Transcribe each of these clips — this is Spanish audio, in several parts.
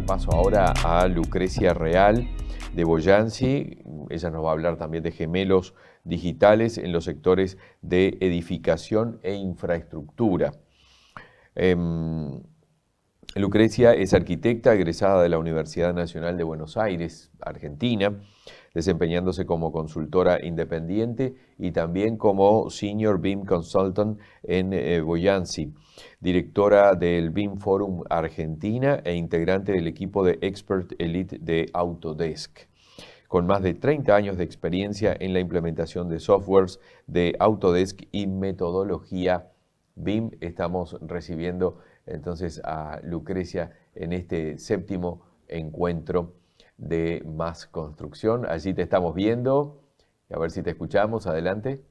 dar paso ahora a Lucrecia Real de Boyansi. Ella nos va a hablar también de gemelos digitales en los sectores de edificación e infraestructura. Lucrecia es arquitecta egresada de la Universidad Nacional de Buenos Aires, Argentina, desempeñándose como consultora independiente y también como Senior BIM Consultant en Boyansi, directora del BIM Forum Argentina e integrante del equipo de Expert Elite de Autodesk. Con más de 30 años de experiencia en la implementación de softwares de Autodesk y metodología BIM, estamos recibiendo entonces a Lucrecia en este séptimo encuentro de Más Construcción. Allí te estamos viendo, a ver si te escuchamos, adelante.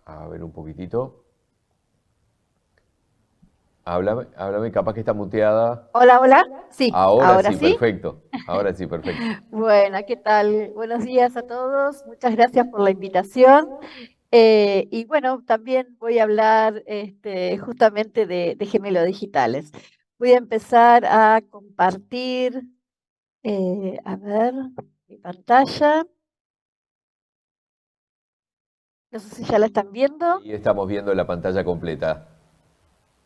A ver un poquitito. Háblame, capaz que está muteada. Hola, hola. Sí, Ahora ahora sí, sí. perfecto. Ahora sí, perfecto. Bueno, ¿qué tal? Buenos días a todos. Muchas gracias por la invitación. Y bueno, también voy a hablar justamente de gemelos digitales. Voy a empezar a compartir, a ver, mi pantalla. No sé si ya la están viendo. Ahí estamos viendo la pantalla completa.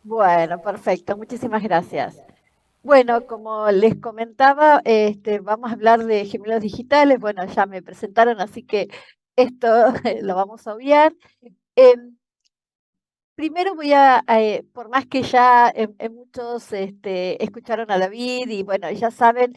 Bueno, perfecto. Muchísimas gracias. Bueno, como les comentaba, vamos a hablar de gemelos digitales. Bueno, ya me presentaron, así que esto lo vamos a obviar. Em, Primero por más que ya en muchos escucharon a David y bueno, ya saben,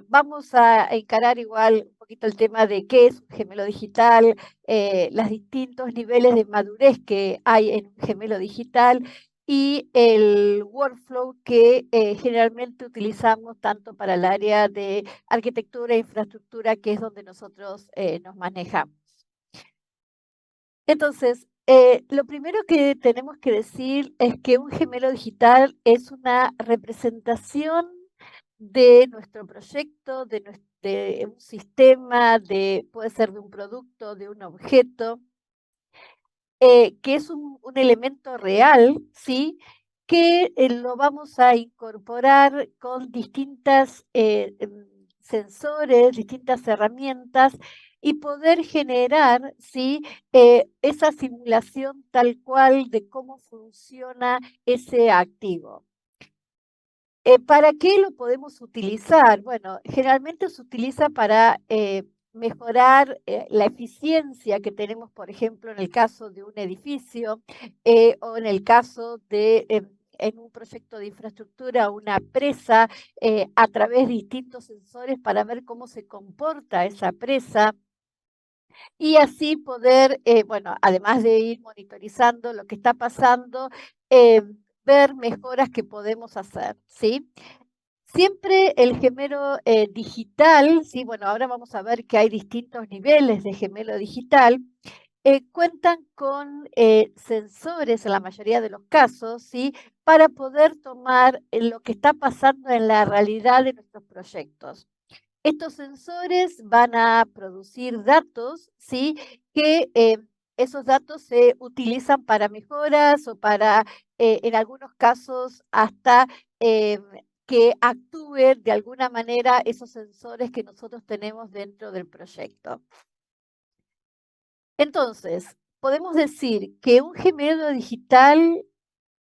vamos a encarar igual un poquito el tema de qué es un gemelo digital, los distintos niveles de madurez que hay en un gemelo digital y el workflow que generalmente utilizamos tanto para el área de arquitectura e infraestructura, que es donde nosotros nos manejamos. Entonces, lo primero que tenemos que decir es que un gemelo digital es una representación de nuestro proyecto, de un sistema, puede ser de un producto, de un objeto, que es un elemento real, ¿sí? Que lo vamos a incorporar con distintas sensores, distintas herramientas y poder generar, ¿sí? Esa simulación tal cual de cómo funciona ese activo. ¿Para qué lo podemos utilizar? Bueno, generalmente se utiliza para mejorar la eficiencia que tenemos, por ejemplo, en el caso de un edificio o en el caso de, en un proyecto de infraestructura, una presa, a través de distintos sensores para ver cómo se comporta esa presa y así poder, bueno, además de ir monitorizando lo que está pasando, eh, ver mejoras que podemos hacer, ¿sí? Siempre el gemelo digital, sí, bueno, ahora vamos a ver que hay distintos niveles de gemelo digital, cuentan con sensores en la mayoría de los casos, ¿sí? Para poder tomar lo que está pasando en la realidad de nuestros proyectos. Estos sensores van a producir datos, ¿sí? Que esos datos se utilizan para mejoras o para, en algunos casos, hasta que actúen de alguna manera esos sensores que nosotros tenemos dentro del proyecto. Entonces, podemos decir que un gemelo digital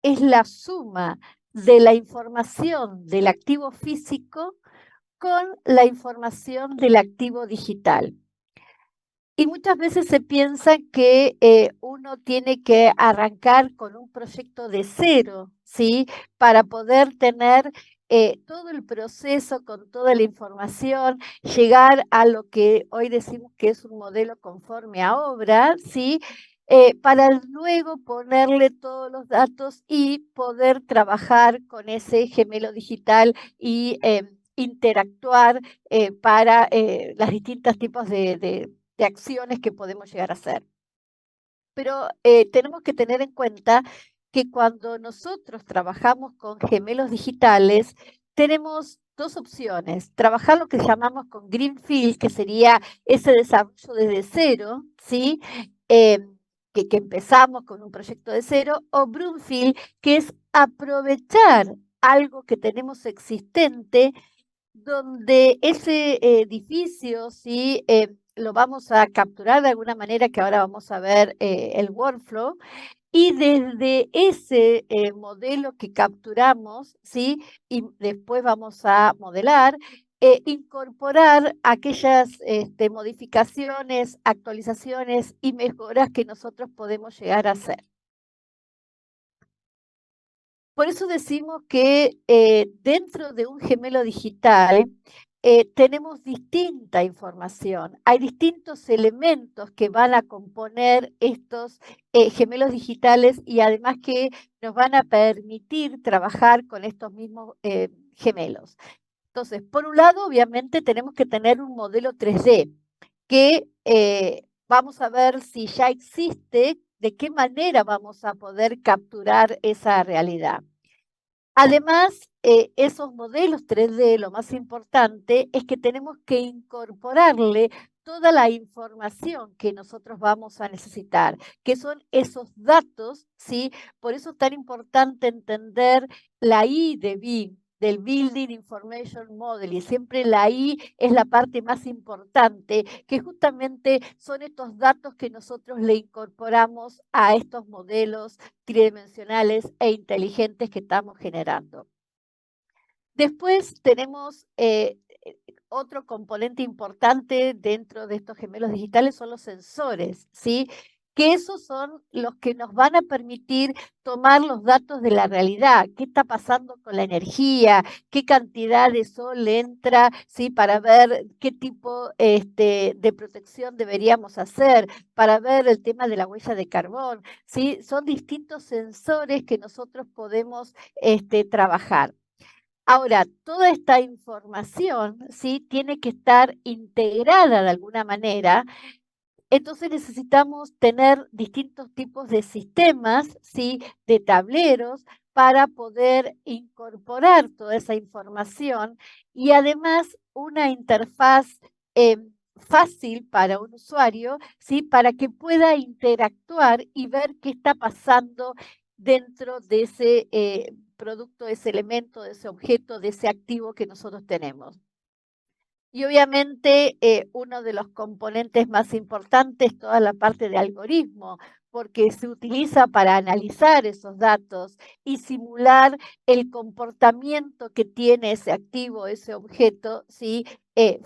es la suma de la información del activo físico con la información del activo digital. Y muchas veces se piensa que uno tiene que arrancar con un proyecto de cero, ¿sí? Para poder tener todo el proceso con toda la información, llegar a lo que hoy decimos que es un modelo conforme a obra, ¿sí? Para luego ponerle todos los datos y poder trabajar con ese gemelo digital y interactuar para los distintos tipos de acciones que podemos llegar a hacer. Pero tenemos que tener en cuenta que cuando nosotros trabajamos con gemelos digitales, tenemos dos opciones. Trabajar lo que llamamos con Greenfield, que sería ese desarrollo desde cero, ¿sí? que empezamos con un proyecto de cero, o brownfield, que es aprovechar algo que tenemos existente, donde ese edificio, ¿sí? Lo vamos a capturar de alguna manera, que ahora vamos a ver el workflow, y desde ese modelo que capturamos, ¿sí? Y después vamos a modelar, incorporar aquellas modificaciones, actualizaciones y mejoras que nosotros podemos llegar a hacer. Por eso decimos que dentro de un gemelo digital tenemos distinta información. Hay distintos elementos que van a componer estos gemelos digitales y además que nos van a permitir trabajar con estos mismos gemelos. Entonces, por un lado, obviamente tenemos que tener un modelo 3D que vamos a ver si ya existe, de qué manera vamos a poder capturar esa realidad. Además, esos modelos 3D, lo más importante es que tenemos que incorporarle toda la información que nosotros vamos a necesitar, que son esos datos, ¿sí? Por eso es tan importante entender la I de BIM, del Building Information Model, y siempre la I es la parte más importante, que justamente son estos datos que nosotros le incorporamos a estos modelos tridimensionales e inteligentes que estamos generando. Después tenemos otro componente importante dentro de estos gemelos digitales, son los sensores, ¿sí? Que esos son los que nos van a permitir tomar los datos de la realidad, qué está pasando con la energía, qué cantidad de sol entra, ¿sí? Para ver qué tipo de protección deberíamos hacer, para ver el tema de la huella de carbón, ¿sí? Son distintos sensores que nosotros podemos trabajar. Ahora, toda esta información, ¿sí? Tiene que estar integrada de alguna manera, entonces necesitamos tener distintos tipos de sistemas, ¿sí? De tableros para poder incorporar toda esa información y además una interfaz fácil para un usuario, ¿sí? Para que pueda interactuar y ver qué está pasando dentro de ese producto, de ese elemento, de ese objeto, de ese activo que nosotros tenemos. Y obviamente uno de los componentes más importantes es toda la parte de algoritmo, porque se utiliza para analizar esos datos y simular el comportamiento que tiene ese activo, ese objeto, ¿sí?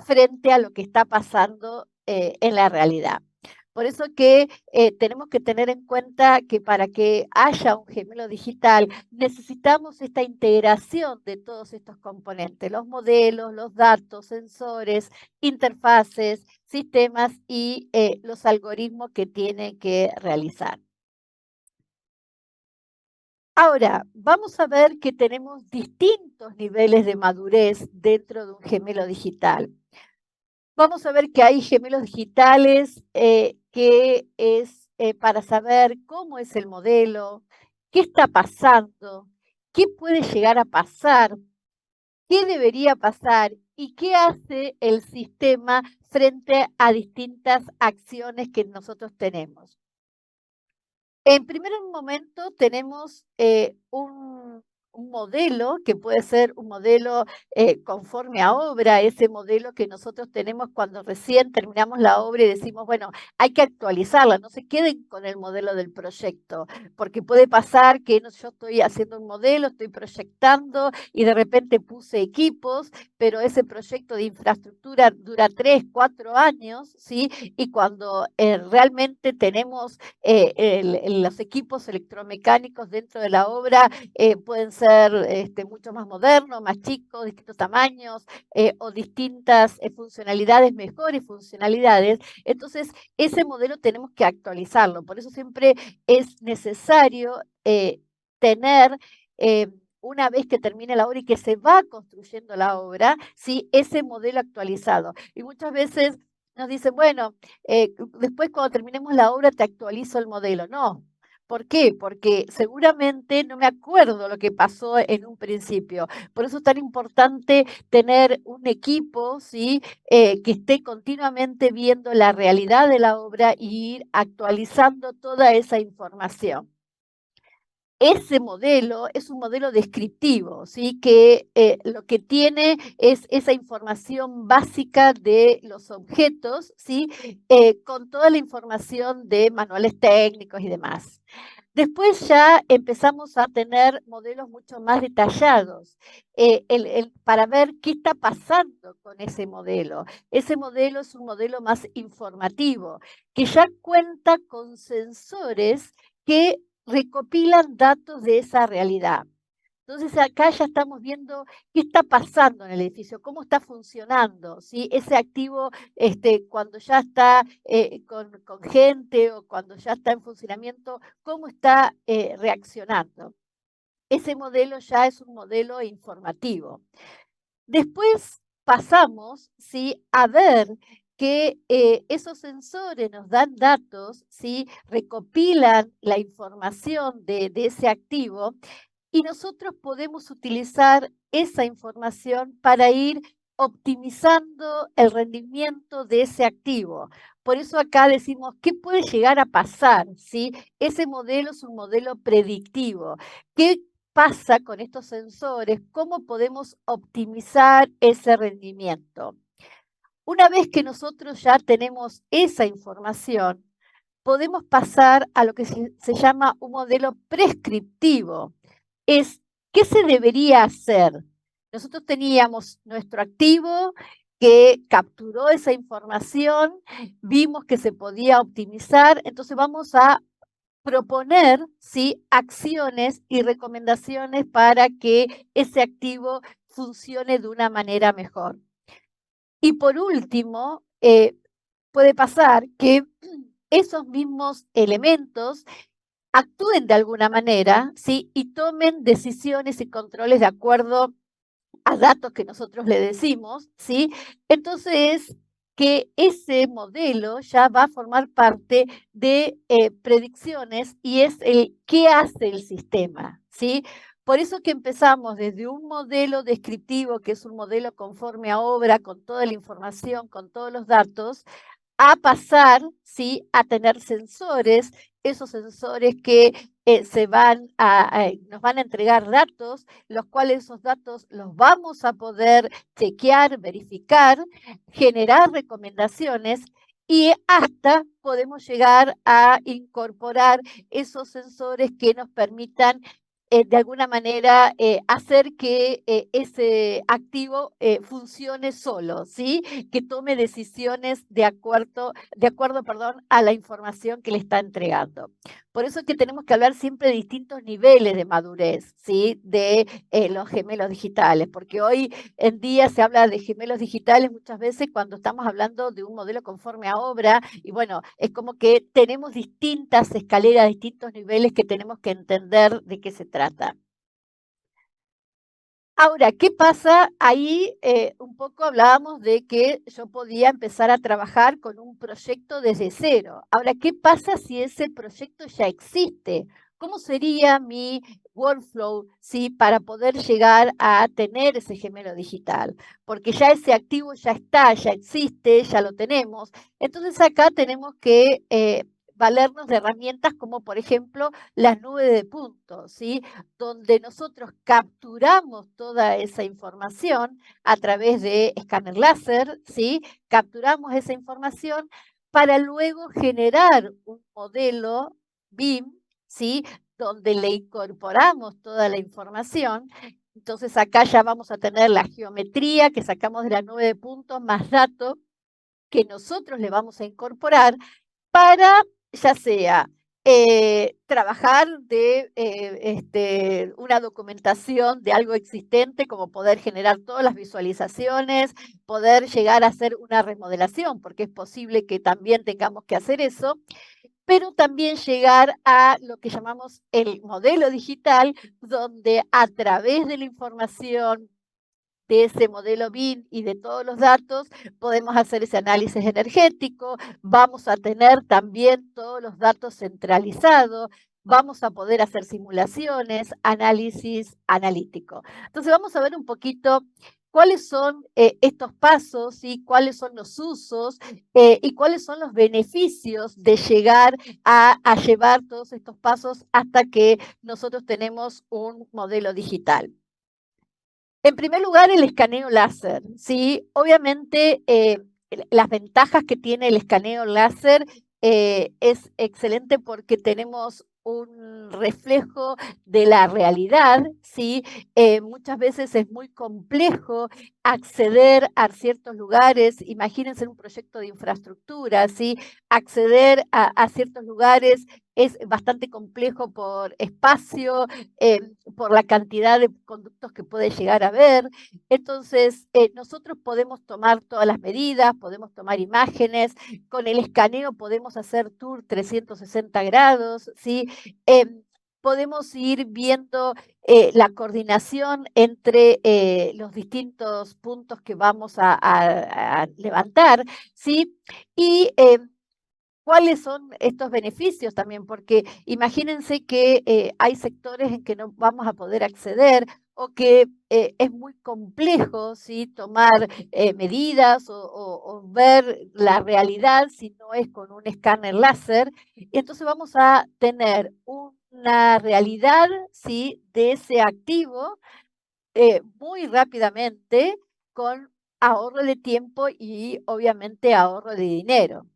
Frente a lo que está pasando en la realidad. Por eso que tenemos que tener en cuenta que para que haya un gemelo digital necesitamos esta integración de todos estos componentes, los modelos, los datos, sensores, interfaces, sistemas y los algoritmos que tiene que realizar. Ahora, vamos a ver que tenemos distintos niveles de madurez dentro de un gemelo digital. Vamos a ver que hay gemelos digitales que es para saber cómo es el modelo, qué está pasando, qué puede llegar a pasar, qué debería pasar y qué hace el sistema frente a distintas acciones que nosotros tenemos. En primer momento tenemos un modelo que puede ser un modelo conforme a obra, ese modelo que nosotros tenemos cuando recién terminamos la obra y decimos, bueno, hay que actualizarla, no se queden con el modelo del proyecto, porque puede pasar que yo estoy haciendo un modelo, estoy proyectando y de repente puse equipos, pero ese proyecto de infraestructura dura 3, 4 años, ¿sí? Y cuando realmente tenemos los equipos electromecánicos dentro de la obra pueden ser mucho más modernos, más chicos, distintos tamaños o distintas funcionalidades, mejores funcionalidades. Entonces, ese modelo tenemos que actualizarlo. Por eso siempre es necesario tener una vez que termine la obra y que se va construyendo la obra, ¿sí? Ese modelo actualizado. Y muchas veces nos dicen, bueno, después cuando terminemos la obra te actualizo el modelo. No, ¿Por qué? Porque seguramente no me acuerdo lo que pasó en un principio. Por eso es tan importante tener un equipo, ¿sí? Que esté continuamente viendo la realidad de la obra y ir actualizando toda esa información. Ese modelo es un modelo descriptivo, ¿sí? Que lo que tiene es esa información básica de los objetos, ¿sí? Con toda la información de manuales técnicos y demás. Después ya empezamos a tener modelos mucho más detallados para ver qué está pasando con ese modelo. Ese modelo es un modelo más informativo, que ya cuenta con sensores que recopilan datos de esa realidad. Entonces acá ya estamos viendo qué está pasando en el edificio, cómo está funcionando, ¿sí? Ese activo cuando ya está con gente o cuando ya está en funcionamiento, cómo está reaccionando. Ese modelo ya es un modelo informativo. Después pasamos, ¿sí? A ver que esos sensores nos dan datos, ¿sí? Recopilan la información de ese activo y nosotros podemos utilizar esa información para ir optimizando el rendimiento de ese activo. Por eso acá decimos, ¿qué puede llegar a pasar? ¿Sí? Ese modelo es un modelo predictivo. ¿Qué pasa con estos sensores? ¿Cómo podemos optimizar ese rendimiento? Una vez que nosotros ya tenemos esa información, podemos pasar a lo que se llama un modelo prescriptivo. Es, ¿qué se debería hacer? Nosotros teníamos nuestro activo que capturó esa información, vimos que se podía optimizar, entonces vamos a proponer, ¿sí? Acciones y recomendaciones para que ese activo funcione de una manera mejor. Y por último, puede pasar que esos mismos elementos actúen de alguna manera, ¿sí? Y tomen decisiones y controles de acuerdo a datos que nosotros le decimos, ¿sí? Entonces, que ese modelo ya va a formar parte de predicciones y es el qué hace el sistema, ¿sí? Por eso que empezamos desde un modelo descriptivo, que es un modelo conforme a obra, con toda la información, con todos los datos, a pasar, ¿sí? A tener sensores, esos sensores que nos van a entregar datos, los cuales esos datos los vamos a poder chequear, verificar, generar recomendaciones y hasta podemos llegar a incorporar esos sensores que nos permitan de alguna manera hacer que ese activo funcione solo, ¿sí? Que tome decisiones de acuerdo, perdón, a la información que le está entregando. Por eso es que tenemos que hablar siempre de distintos niveles de madurez, ¿sí? De los gemelos digitales, porque hoy en día se habla de gemelos digitales muchas veces cuando estamos hablando de un modelo conforme a obra, y bueno, es como que tenemos distintas escaleras, distintos niveles que tenemos que entender de qué se trata. Ahora, ¿qué pasa? Ahí un poco hablábamos de que yo podía empezar a trabajar con un proyecto desde cero. Ahora, ¿qué pasa si ese proyecto ya existe? ¿Cómo sería mi workflow, ¿sí? Para poder llegar a tener ese gemelo digital? Porque ya ese activo ya está, ya existe, ya lo tenemos. Entonces acá tenemos que valernos de herramientas como por ejemplo las nubes de puntos, ¿sí? Donde nosotros capturamos toda esa información a través de escáner láser, ¿sí? Capturamos esa información para luego generar un modelo BIM, ¿sí? Donde le incorporamos toda la información. Entonces acá ya vamos a tener la geometría que sacamos de la nube de puntos más datos que nosotros le vamos a incorporar para ya sea trabajar de una documentación de algo existente, como poder generar todas las visualizaciones, poder llegar a hacer una remodelación, porque es posible que también tengamos que hacer eso, pero también llegar a lo que llamamos el modelo digital, donde a través de la información de ese modelo BIM y de todos los datos, podemos hacer ese análisis energético, vamos a tener también todos los datos centralizados, vamos a poder hacer simulaciones, análisis analítico. Entonces vamos a ver un poquito cuáles son estos pasos y cuáles son los usos y cuáles son los beneficios de llegar a llevar todos estos pasos hasta que nosotros tenemos un modelo digital. En primer lugar, el escaneo láser, ¿sí? Obviamente, las ventajas que tiene el escaneo láser es excelente porque tenemos un reflejo de la realidad, ¿sí? Muchas veces es muy complejo acceder a ciertos lugares. Imagínense un proyecto de infraestructura, ¿sí? Acceder a ciertos lugares es bastante complejo por espacio, por la cantidad de conductos que puede llegar a ver. Entonces, nosotros podemos tomar todas las medidas, podemos tomar imágenes, con el escaneo podemos hacer tour 360 grados, ¿sí? Podemos ir viendo la coordinación entre los distintos puntos que vamos a levantar, ¿sí? Y ¿cuáles son estos beneficios también? Porque imagínense que hay sectores en que no vamos a poder acceder o que es muy complejo, ¿sí? Tomar medidas o ver la realidad si no es con un escáner láser. Y entonces vamos a tener una realidad, ¿sí? De ese activo muy rápidamente con ahorro de tiempo y obviamente ahorro de dinero.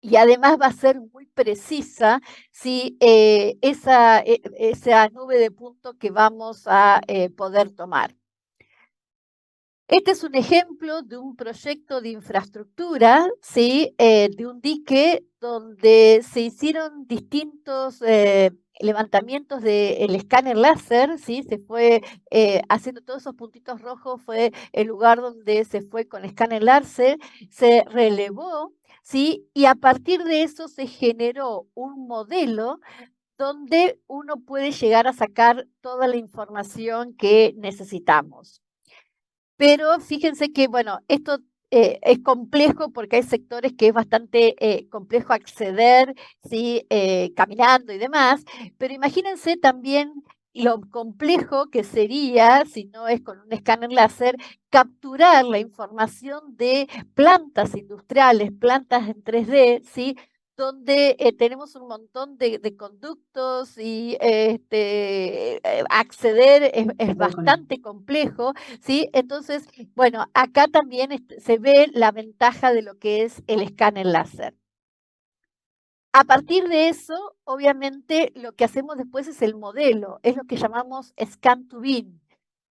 Y además va a ser muy precisa si esa nube de punto que vamos a poder tomar. Este es un ejemplo de un proyecto de infraestructura, ¿sí? De un dique donde se hicieron distintos levantamientos del escáner láser, ¿sí? Se fue haciendo todos esos puntitos rojos, fue el lugar donde se fue con escáner láser, se relevó, ¿sí? Y a partir de eso se generó un modelo donde uno puede llegar a sacar toda la información que necesitamos. Pero fíjense que, bueno, esto es complejo porque hay sectores que es bastante complejo acceder, ¿sí? Caminando y demás, pero imagínense también lo complejo que sería, si no es con un escáner láser, capturar la información de plantas industriales, plantas en 3D, ¿sí? Donde tenemos un montón de conductos y acceder es bastante complejo, ¿sí? Entonces, bueno, acá también se ve la ventaja de lo que es el escáner láser. A partir de eso, obviamente, lo que hacemos después es el modelo, es lo que llamamos scan to bin.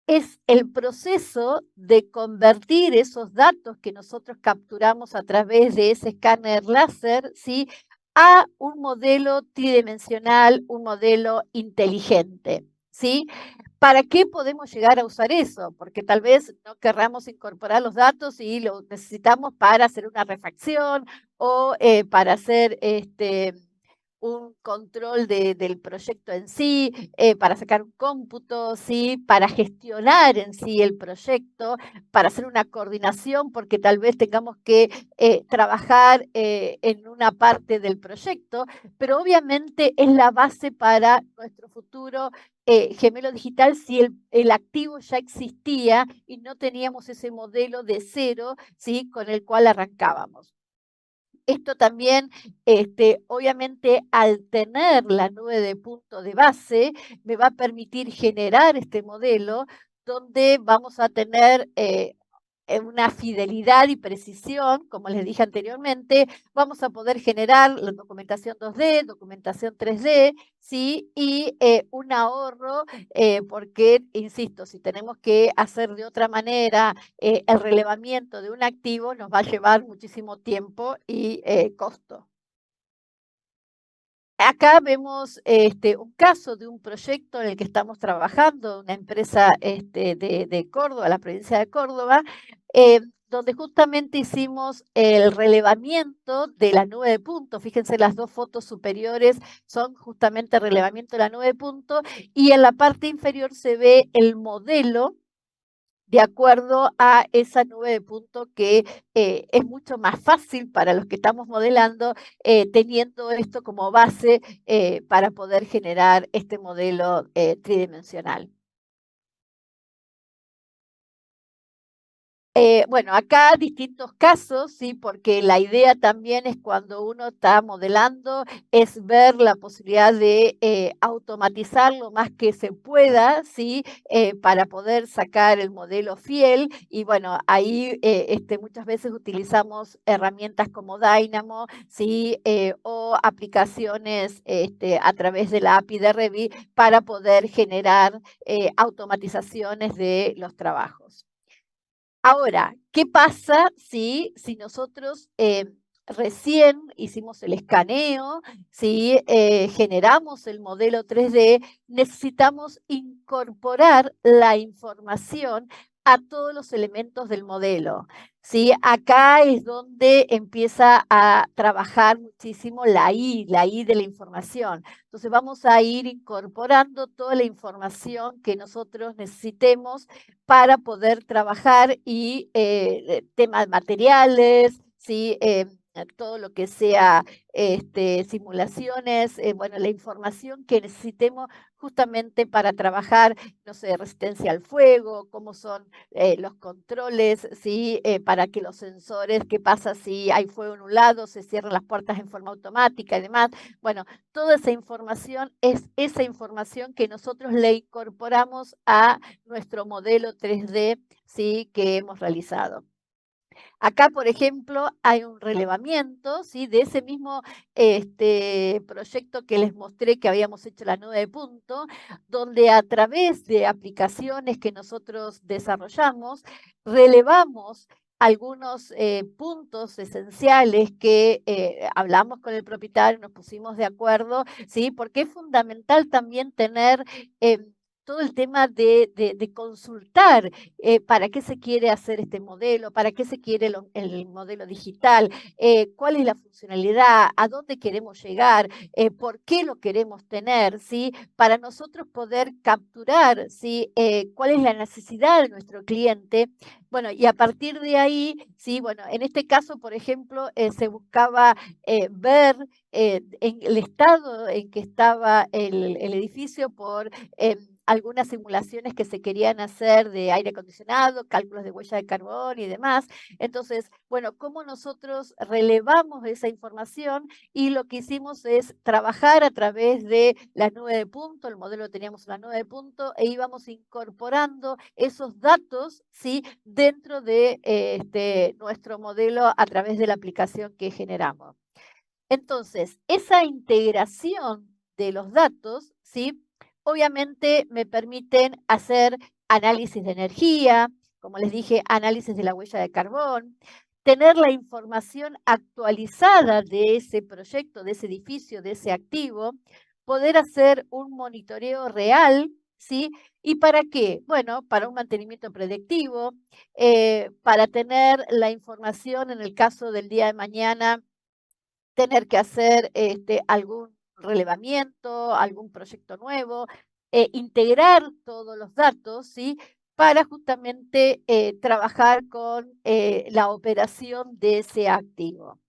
Es el proceso de convertir esos datos que nosotros capturamos a través de ese escáner láser, ¿sí? A un modelo tridimensional, un modelo inteligente, ¿sí? ¿Para qué podemos llegar a usar eso? Porque tal vez no querramos incorporar los datos y lo necesitamos para hacer una refacción o para hacer un control del proyecto en sí, para sacar un cómputo, ¿sí? Para gestionar en sí el proyecto, para hacer una coordinación, porque tal vez tengamos que trabajar en una parte del proyecto, pero obviamente es la base para nuestro futuro gemelo digital si el activo ya existía y no teníamos ese modelo de cero, ¿sí? Con el cual arrancábamos. Esto también, obviamente, al tener la nube de punto de base, me va a permitir generar este modelo donde vamos a tener una fidelidad y precisión, como les dije anteriormente, vamos a poder generar la documentación 2D, documentación 3D, ¿sí? Y un ahorro, porque, insisto, si tenemos que hacer de otra manera el relevamiento de un activo, nos va a llevar muchísimo tiempo y costo. Acá vemos un caso de un proyecto en el que estamos trabajando, una empresa de Córdoba, la provincia de Córdoba, donde justamente hicimos el relevamiento de la nube de punto. Fíjense, las dos fotos superiores son justamente el relevamiento de la nube de punto y en la parte inferior se ve el modelo de acuerdo a esa nube de punto que es mucho más fácil para los que estamos modelando, teniendo esto como base para poder generar este modelo tridimensional. Bueno, acá distintos casos, ¿sí? Porque la idea también es cuando uno está modelando, es ver la posibilidad de automatizar lo más que se pueda, ¿sí? Para poder sacar el modelo fiel. Y bueno, ahí muchas veces utilizamos herramientas como Dynamo, ¿sí? O aplicaciones a través de la API de Revit para poder generar automatizaciones de los trabajos. Ahora, ¿qué pasa si nosotros recién hicimos el escaneo, si generamos el modelo 3D, necesitamos incorporar la información a todos los elementos del modelo? ¿Sí? Acá es donde empieza a trabajar muchísimo la I de la información. Entonces vamos a ir incorporando toda la información que nosotros necesitemos para poder trabajar y temas materiales, ¿sí? Todo lo que sea simulaciones, bueno, la información que necesitemos justamente para trabajar, no sé, resistencia al fuego, cómo son los controles, ¿sí? Para que los sensores, qué pasa si hay fuego en un lado, se cierran las puertas en forma automática y demás. Bueno, toda esa información es esa información que nosotros le incorporamos a nuestro modelo 3D, ¿sí? Que hemos realizado. Acá, por ejemplo, hay un relevamiento, ¿sí? De ese mismo proyecto que les mostré que habíamos hecho la nube de punto, donde a través de aplicaciones que nosotros desarrollamos, relevamos algunos puntos esenciales que hablamos con el propietario, nos pusimos de acuerdo, ¿sí? Porque es fundamental también tener todo el tema de consultar para qué se quiere hacer este modelo, para qué se quiere el modelo digital, cuál es la funcionalidad, a dónde queremos llegar, por qué lo queremos tener, ¿sí? Para nosotros poder capturar, ¿sí? Cuál es la necesidad de nuestro cliente. Bueno, y a partir de ahí, sí, bueno, en este caso, por ejemplo, se buscaba ver en el estado en que estaba el edificio por algunas simulaciones que se querían hacer de aire acondicionado, cálculos de huella de carbón y demás. Entonces, bueno, cómo nosotros relevamos esa información y lo que hicimos es trabajar a través de la nube de punto, el modelo teníamos la nube de punto e íbamos incorporando esos datos, ¿sí? Dentro de nuestro modelo a través de la aplicación que generamos. Entonces, esa integración de los datos, ¿sí? Obviamente me permiten hacer análisis de energía, como les dije, análisis de la huella de carbón, tener la información actualizada de ese proyecto, de ese edificio, de ese activo, poder hacer un monitoreo real, ¿sí? ¿Y para qué? Bueno, para un mantenimiento predictivo, para tener la información en el caso del día de mañana tener que hacer algún relevamiento, algún proyecto nuevo, integrar todos los datos, ¿sí? Para justamente trabajar con la operación de ese activo.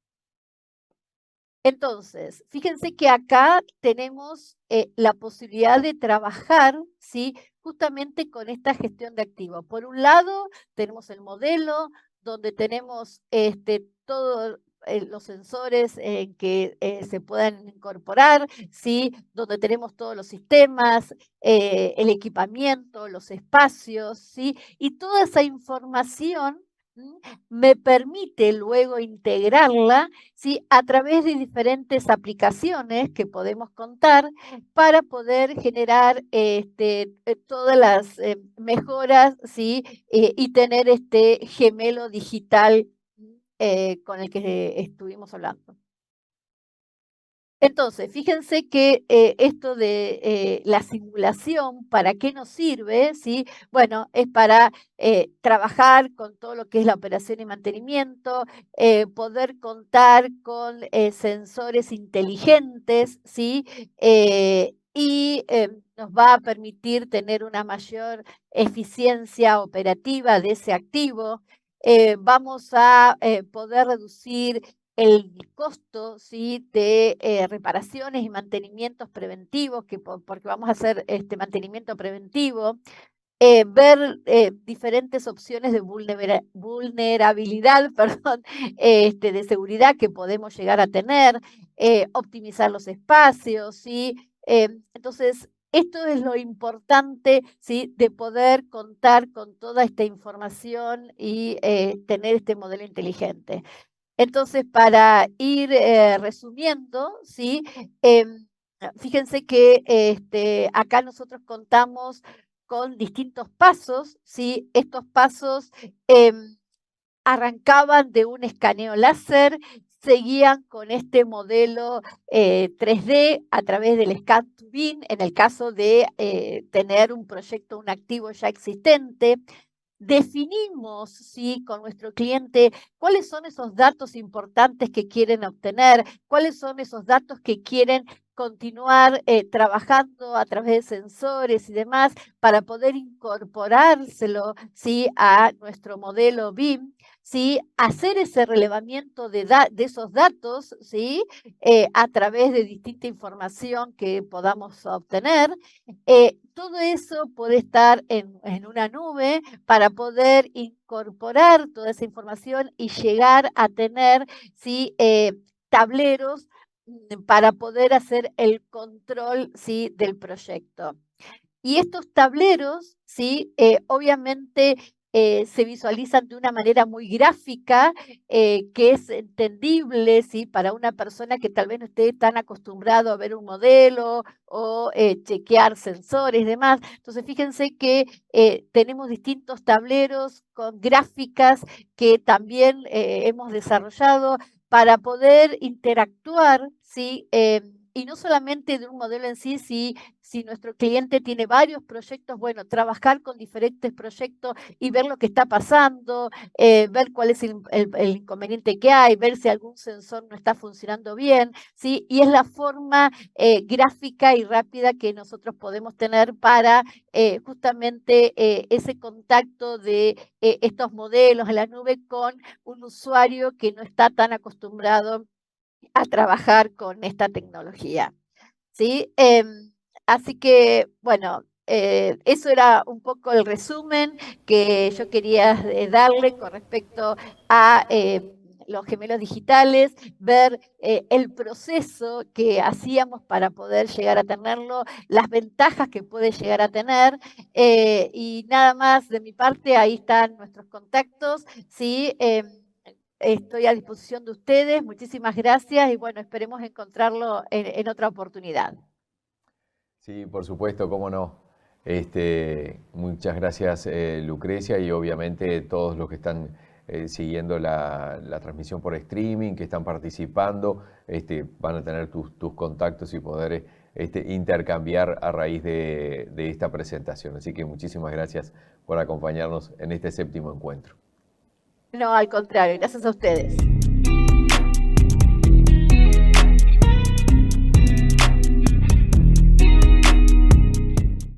Entonces, fíjense que acá tenemos la posibilidad de trabajar, ¿sí? Justamente con esta gestión de activos. Por un lado, tenemos el modelo donde tenemos todos los sensores que se puedan incorporar, ¿sí? Donde tenemos todos los sistemas, el equipamiento, los espacios, ¿sí? Y toda esa información me permite luego integrarla, ¿sí? A través de diferentes aplicaciones que podemos contar para poder generar todas las mejoras, ¿sí? Y tener este gemelo digital con el que estuvimos hablando. Entonces, fíjense que esto de la simulación, ¿para qué nos sirve? ¿Sí? Bueno, es para trabajar con todo lo que es la operación y mantenimiento, poder contar con sensores inteligentes, ¿sí? y nos va a permitir tener una mayor eficiencia operativa de ese activo. Vamos a poder reducir el costo, ¿sí?, de reparaciones y mantenimientos preventivos, porque vamos a hacer este mantenimiento preventivo. Ver diferentes opciones de vulnerabilidad, perdón, de seguridad que podemos llegar a tener, optimizar los espacios, ¿sí? Entonces, esto es lo importante, ¿sí?, de poder contar con toda esta información y tener este modelo inteligente. Entonces, para ir resumiendo, ¿sí? Fíjense que acá nosotros contamos con distintos pasos, ¿sí? Estos pasos arrancaban de un escaneo láser, seguían con este modelo 3D a través del Scan to Bin, en el caso de tener un proyecto, un activo ya existente. Definimos, ¿sí?, con nuestro cliente cuáles son esos datos importantes que quieren obtener, cuáles son esos datos que quieren continuar trabajando a través de sensores y demás para poder incorporárselo, ¿sí?, a nuestro modelo BIM, ¿sí?, hacer ese relevamiento de esos datos, ¿sí?, a través de distinta información que podamos obtener. Todo eso puede estar en una nube para poder incorporar toda esa información y llegar a tener, ¿sí?, tableros para poder hacer el control, ¿sí?, del proyecto. Y estos tableros, ¿sí?, obviamente se visualizan de una manera muy gráfica, que es entendible, ¿sí?, para una persona que tal vez no esté tan acostumbrado a ver un modelo o chequear sensores y demás. Entonces, fíjense que tenemos distintos tableros con gráficas que también hemos desarrollado para poder interactuar, ¿sí? Y no solamente de un modelo en sí, si nuestro cliente tiene varios proyectos, bueno, trabajar con diferentes proyectos y ver lo que está pasando, ver cuál es el inconveniente que hay, ver si algún sensor no está funcionando bien, ¿sí? Y es la forma gráfica y rápida que nosotros podemos tener para justamente ese contacto de estos modelos en la nube con un usuario que no está tan acostumbrado a trabajar con esta tecnología, ¿sí? Así que, bueno, eso era un poco el resumen que yo quería darle con respecto a los gemelos digitales, ver el proceso que hacíamos para poder llegar a tenerlo, las ventajas que puede llegar a tener, y nada más de mi parte, ahí están nuestros contactos, ¿sí? Estoy a disposición de ustedes, muchísimas gracias y bueno, esperemos encontrarlo en otra oportunidad. Sí, por supuesto, cómo no. Muchas gracias, Lucrecia, y obviamente todos los que están siguiendo la transmisión por streaming, que están participando, van a tener tus contactos y poder intercambiar a raíz de esta presentación. Así que muchísimas gracias por acompañarnos en este 7º encuentro. No, al contrario, gracias a ustedes.